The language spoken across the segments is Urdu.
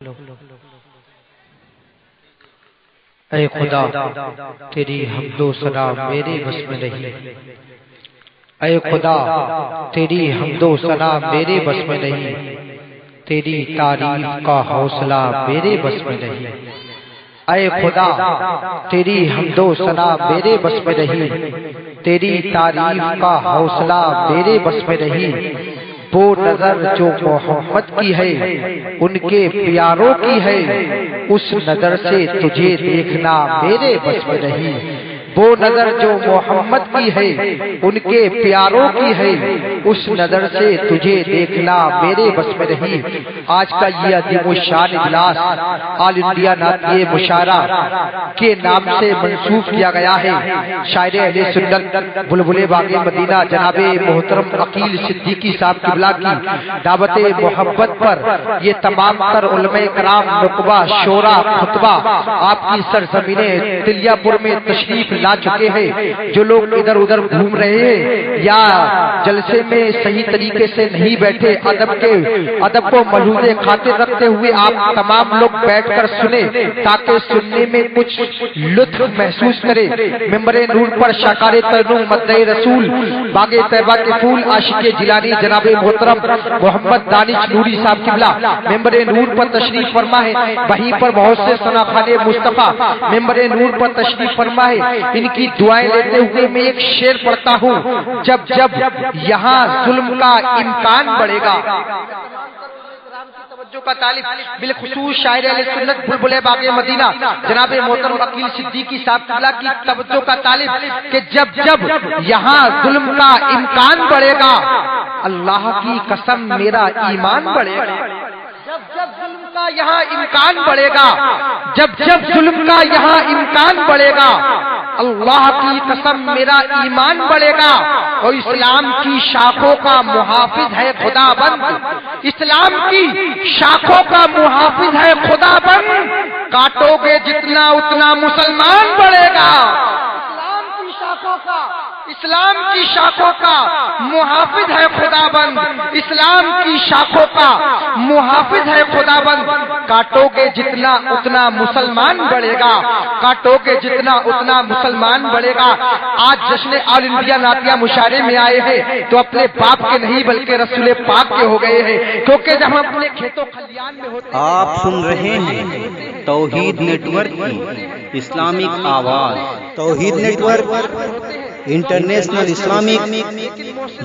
اے خدا تیری حمد و ثنا میرے بس میں نہیں، اے خدا تیری حمد و ثنا میرے بس میں نہیں، تیری تعریف کا حوصلہ میرے بس میں نہیں، اے خدا تیری حمد و ثنا میرے بس میں نہیں، تیری تعریف کا حوصلہ میرے بس میں نہیں۔ وہ نظر جو محمد کی ہے ان کے پیاروں کی ہے، اس نظر سے تجھے دیکھنا میرے بس میں نہیں۔ وہ نظر جو محمد کی ہے ان کے پیاروں کی ہے، اس نظر سے تجھے دیکھنا میرے بس میں نہیں۔ آج کا یہ عظیم الشان اجلاس آل انڈیا نعتیہ مشاعرہ کے نام سے منسوب کیا گیا ہے۔ شاعر اہل سنت بلبل باغ مدینہ جناب محترم عقیل صدیقی صاحب قبلہ کی دعوت محبت پر یہ تمام تر علماء کرام نقبہ شورا خطبہ آپ کی سرزمین تلیہ پور میں تشریف لا چکے ہیں۔ جو لوگ ادھر ادھر گھوم رہے ہیں یا جلسے میں صحیح طریقے سے نہیں بیٹھے، ادب کو ملحوظ خاطر رکھتے ہوئے آپ تمام لوگ بیٹھ کر سنیں تاکہ سننے میں کچھ لطف محسوس کرے۔ ممبر نور پر شاکار ترنم مدعی رسول باغ طیبہ کے پھول عاشق جیلانی جناب محترم محمد دانش نوری صاحب قبلہ ممبر نور پر تشریف فرما ہے۔ وہیں پر بہت سے ثنا خان مصطفیٰ ممبر نور پر تشریف فرما ہے۔ ان کی دعائیں لیتے ہوئے میں ایک شعر پڑھتا ہوں: جب جب یہاں ظلم کا امکان بڑھے گا، کا طالب بالخصوص شاعر اہل سنت بلبل باغ مدینہ جناب محترم عقیل صدیقی صاحب کی توجہ کا طالب کہ جب جب یہاں ظلم کا امکان بڑھے گا، اللہ کی قسم میرا ایمان بڑھے گا۔ جب جب ظلم کا یہاں امکان بڑھے گا، جب جب ظلم کا یہاں امکان بڑھے گا، اللہ کی قسم میرا ایمان بڑھے گا۔ اور اسلام کی شاخوں کا محافظ ہے خدا بند، اسلام کی شاخوں کا محافظ ہے خدا بند، کاٹو گے جتنا اتنا مسلمان بڑھے گا۔ اسلام کی شاخوں کا محافظ ہے خدا بند، اسلام کی شاخوں کا محافظ ہے خدا بند، کاٹو گے جتنا اتنا مسلمان بڑھے گا، کاٹو گے جتنا اتنا مسلمان بڑھے گا۔ آج جشن آل انڈیا نعتیہ مشاعرے میں آئے ہیں تو اپنے باپ کے نہیں بلکہ رسول پاک کے ہو گئے ہیں، کیونکہ جب ہم اپنے کھیتوں کھلیان میں ہوتے ہیں۔ آپ سن رہے ہیں توحید نیٹ ورک کی اسلامک آواز، Tauheed network international Islamic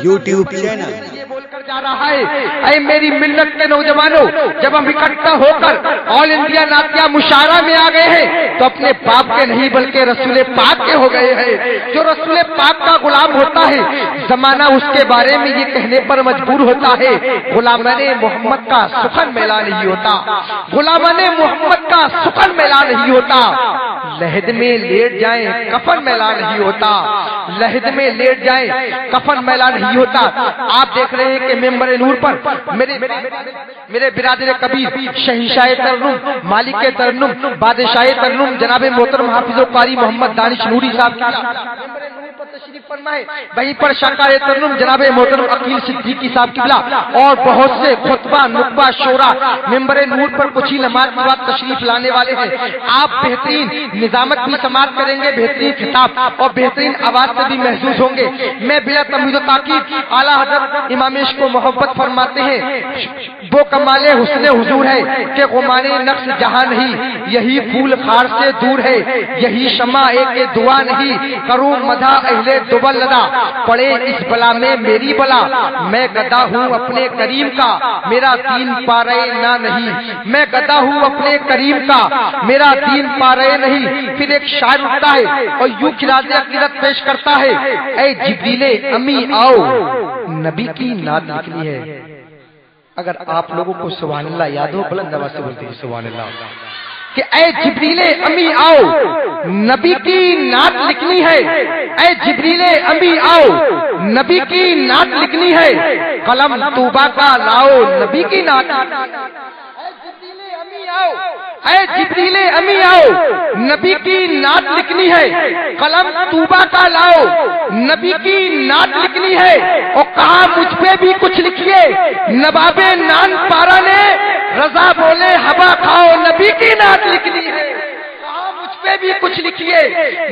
YouTube channel یہ بول کر جا رہا ہے: اے میری ملت کے نوجوانوں، جب ہم اکٹھا ہو کر آل انڈیا نعتیہ مشاعرہ میں آ گئے ہیں تو اپنے باپ کے نہیں بلکہ رسول پاک کے ہو گئے ہیں۔ جو رسول پاک کا غلام ہوتا ہے زمانہ اس کے بارے میں یہ کہنے پر مجبور ہوتا ہے: غلامان محمد کا سخن میلا نہیں ہوتا، غلامان محمد کا سخن میلا نہیں ہوتا، لحد میں لیٹ جائیں کفن میلا نہیں ہوتا، لحد میں لیٹ جائیں کفن میلا نہیں ہوتا۔ آپ دیکھ رہے ہیں کہ ممبر نور پر میرے برادر کبیر شہنشاہ ترنم، مالک ترنم، بادشاہ ترنم جناب محترم حافظ و قاری محمد دانش نوری صاحب تشریف فرما ہے۔ وہیں پر شاکار ترنم جناب محترم عقیل صدیقی صاحب قبلہ اور بہت سے خطبہ نقبہ شورا ممبر نور پر کچھ ہی نماز کے بعد تشریف لانے والے ہیں۔ آپ بہترین نظامت بھی سماعت کریں گے، بہترین خطاب اور بہترین آواز سے بھی محسوس ہوں گے۔ میں بلا تمہید و تاکید اعلیٰ حضرت امام عشق کو محبت فرماتے ہیں: وہ کمال حسن حضور ہے کہ غمان نقص جہاں نہیں، یہی پھول خار سے دور ہے، یہی شمع ایک دعا نہیں، کروں مدح اہل دوبل لدا، پڑے اس بلا میں میری بلا، میں گدا ہوں اپنے کریم کا، میرا دین پارے نہ نہیں، میں گدا ہوں اپنے کریم کا، میرا دین پارے نہیں۔ پھر ایک شاعر اٹھتا ہے اور یوں خراج عقیدت پیش کرتا ہے: اے جبریل امی آؤ، نبی کی نعت لکھنی ہے۔ اگر آپ لوگوں کو سبحان اللہ یاد ہو بلند آواز سے بولتے ہیں سبحان اللہ کہ اے جبریل امی آؤ، نبی کی نعت لکھنی ہے، اے جبریل امی آؤ، نبی کی نعت لکھنی ہے، قلم طوبہ کا لاؤ، نبی کی نعت، اے جبریل امی آؤ، نبی کی نعت لکھنی ہے، قلم طوبہ کا لاؤ، نبی کی نعت لکھنی ہے۔ اور کہا مجھ پہ بھی کچھ لکھیے، نواب نان پارا نے رضا بولے ہوا